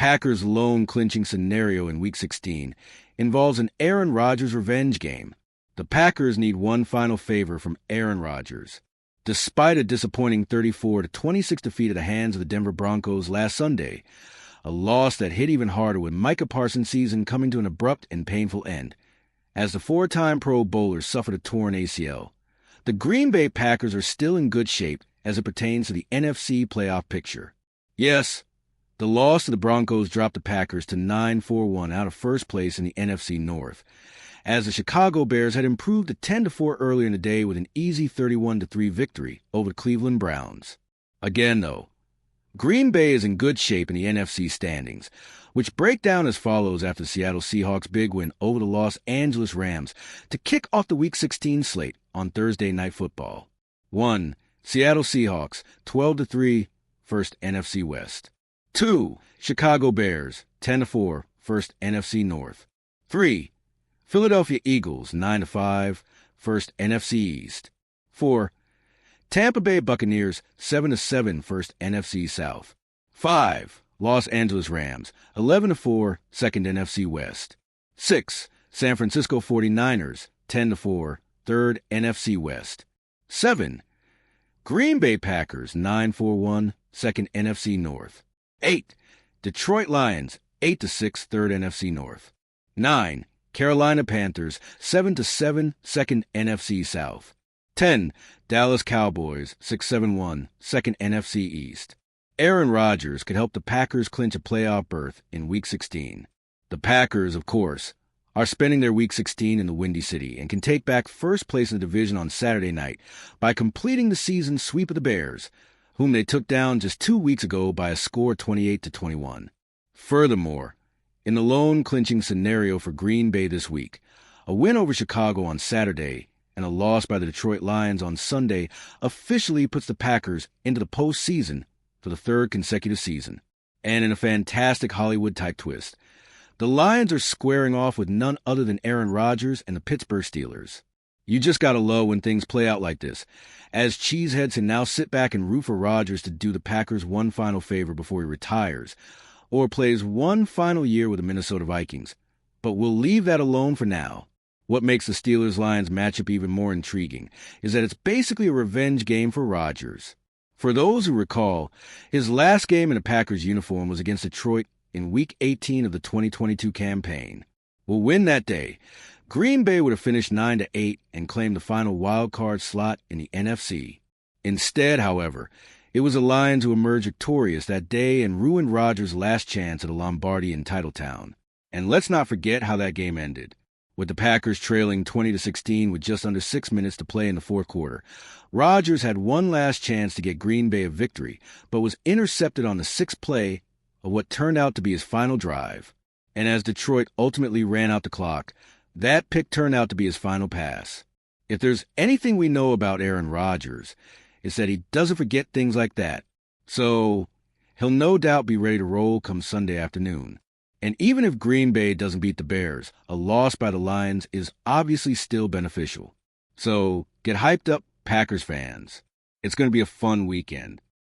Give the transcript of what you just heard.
Packers' lone clinching scenario in Week 16 involves an Aaron Rodgers revenge game. The Packers need one final favor from Aaron Rodgers. Despite a disappointing 34-26 defeat at the hands of the Denver Broncos last Sunday, a loss that hit even harder with Micah Parsons' season coming to an abrupt and painful end, as the four-time Pro Bowler suffered a torn ACL. The Green Bay Packers are still in good shape as it pertains to the NFC playoff picture. Yes, the loss to the Broncos dropped the Packers to 9-4-1 out of first place in the NFC North, as the Chicago Bears had improved to 10-4 earlier in the day with an easy 31-3 victory over the Cleveland Browns. Again, though, Green Bay is in good shape in the NFC standings, which break down as follows after the Seattle Seahawks' big win over the Los Angeles Rams to kick off the Week 16 slate on Thursday Night Football. 1. Seattle Seahawks, 12-3, first NFC West. 2. Chicago Bears, 10-4, first NFC North. 3. Philadelphia Eagles, 9-5, first NFC East. 4. Tampa Bay Buccaneers, 7-7, first NFC South. 5. Los Angeles Rams, 11-4, second NFC West. 6. San Francisco 49ers, 10-4, third NFC West. 7. Green Bay Packers, 9-4-1, second NFC North. 8. Detroit Lions, 8-6, third NFC North. 9. Carolina Panthers, 7-7, second NFC South. 10. Dallas Cowboys, 6-7-1, second NFC East. Aaron Rodgers could help the Packers clinch a playoff berth in Week 16. The Packers, of course, are spending their Week 16 in the Windy City and can take back first place in the division on Saturday night by completing the season sweep of the Bears, whom they took down just 2 weeks ago by a score 28-21. Furthermore, in the lone clinching scenario for Green Bay this week, a win over Chicago on Saturday and a loss by the Detroit Lions on Sunday officially puts the Packers into the postseason for the third consecutive season. And in a fantastic Hollywood-type twist, the Lions are squaring off with none other than Aaron Rodgers and the Pittsburgh Steelers. You just gotta love when things play out like this, as cheeseheads can now sit back and root for Rodgers to do the Packers one final favor before he retires, or plays one final year with the Minnesota Vikings. But we'll leave that alone for now. What makes the Steelers-Lions matchup even more intriguing is that it's basically a revenge game for Rodgers. For those who recall, his last game in a Packers uniform was against Detroit in Week 18 of the 2022 campaign. Well, win that day, Green Bay would have finished 9-8 and claimed the final wild-card slot in the NFC. Instead, however, it was the Lions who emerged victorious that day and ruined Rodgers' last chance at the Lombardi in Titletown. And let's not forget how that game ended. With the Packers trailing 20-16 with just under 6 minutes to play in the fourth quarter, Rodgers had one last chance to get Green Bay a victory, but was intercepted on the sixth play of what turned out to be his final drive. And as Detroit ultimately ran out the clock, that pick turned out to be his final pass. If there's anything we know about Aaron Rodgers, it's that he doesn't forget things like that. So he'll no doubt be ready to roll come Sunday afternoon. And even if Green Bay doesn't beat the Bears, a loss by the Lions is obviously still beneficial. So get hyped up, Packers fans. It's going to be a fun weekend.